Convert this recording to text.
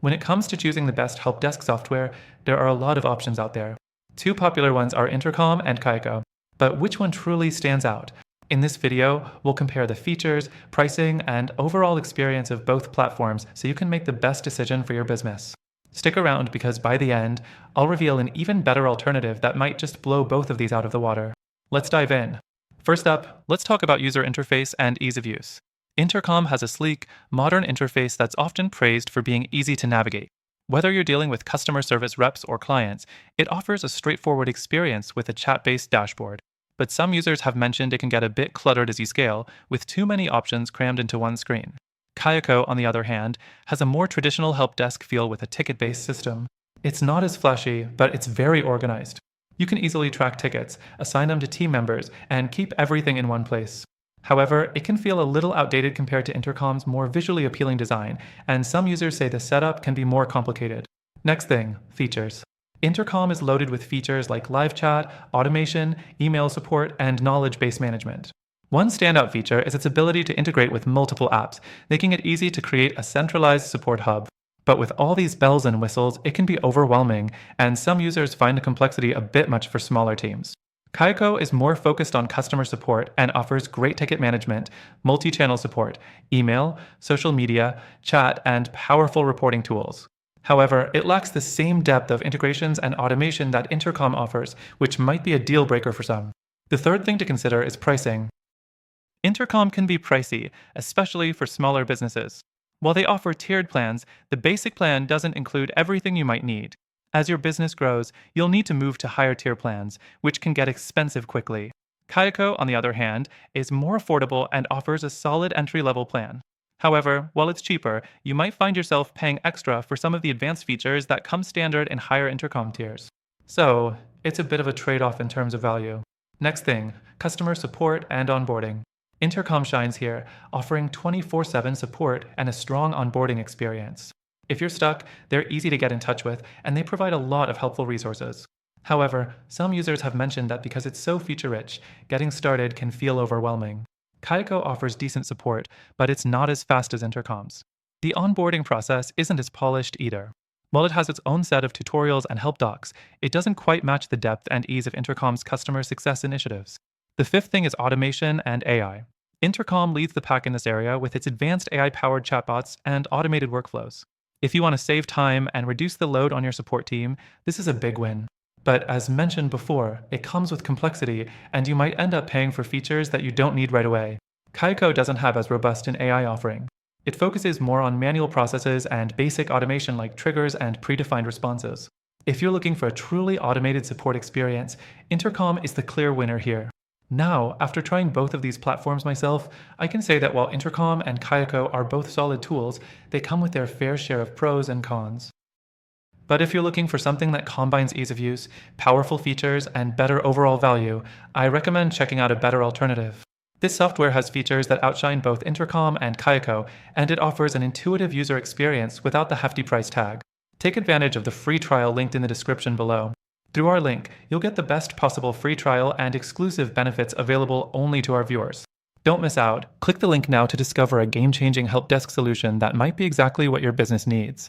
When it comes to choosing the best help desk software, there are a lot of options out there. Two popular ones are Intercom and Kayako. But which one truly stands out? In this video, we'll compare the features, pricing, and overall experience of both platforms so you can make the best decision for your business. Stick around because by the end, I'll reveal an even better alternative that might just blow both of these out of the water. Let's dive in. First up, let's talk about user interface and ease of use. Intercom has a sleek, modern interface that's often praised for being easy to navigate. Whether you're dealing with customer service reps or clients, it offers a straightforward experience with a chat-based dashboard. But some users have mentioned it can get a bit cluttered as you scale, with too many options crammed into one screen. Kayako, on the other hand, has a more traditional help desk feel with a ticket-based system. It's not as flashy, but it's very organized. You can easily track tickets, assign them to team members, and keep everything in one place. However, it can feel a little outdated compared to Intercom's more visually appealing design, and some users say the setup can be more complicated. Next thing, features. Intercom is loaded with features like live chat, automation, email support, and knowledge base management. One standout feature is its ability to integrate with multiple apps, making it easy to create a centralized support hub. But with all these bells and whistles, it can be overwhelming, and some users find the complexity a bit much for smaller teams. Kayako is more focused on customer support and offers great ticket management, multi-channel support, email, social media, chat, and powerful reporting tools. However, it lacks the same depth of integrations and automation that Intercom offers, which might be a deal breaker for some. The third thing to consider is pricing. Intercom can be pricey, especially for smaller businesses. While they offer tiered plans, the basic plan doesn't include everything you might need. As your business grows, you'll need to move to higher tier plans, which can get expensive quickly. Kayako, on the other hand, is more affordable and offers a solid entry-level plan. However, while it's cheaper, you might find yourself paying extra for some of the advanced features that come standard in higher Intercom tiers. So, it's a bit of a trade-off in terms of value. Next thing, customer support and onboarding. Intercom shines here, offering 24/7 support and a strong onboarding experience. If you're stuck, they're easy to get in touch with, and they provide a lot of helpful resources. However, some users have mentioned that because it's so feature-rich, getting started can feel overwhelming. Kayako offers decent support, but it's not as fast as Intercom's. The onboarding process isn't as polished either. While it has its own set of tutorials and help docs, it doesn't quite match the depth and ease of Intercom's customer success initiatives. The fifth thing is automation and AI. Intercom leads the pack in this area with its advanced AI-powered chatbots and automated workflows. If you want to save time and reduce the load on your support team, this is a big win. But as mentioned before, it comes with complexity, and you might end up paying for features that you don't need right away. Kayako doesn't have as robust an AI offering. It focuses more on manual processes and basic automation like triggers and predefined responses. If you're looking for a truly automated support experience, Intercom is the clear winner here. Now, after trying both of these platforms myself, I can say that while Intercom and Kayako are both solid tools, they come with their fair share of pros and cons. But if you're looking for something that combines ease of use, powerful features, and better overall value, I recommend checking out a better alternative. This software has features that outshine both Intercom and Kayako, and it offers an intuitive user experience without the hefty price tag. Take advantage of the free trial linked in the description below. Through our link, you'll get the best possible free trial and exclusive benefits available only to our viewers. Don't miss out. Click the link now to discover a game-changing help desk solution that might be exactly what your business needs.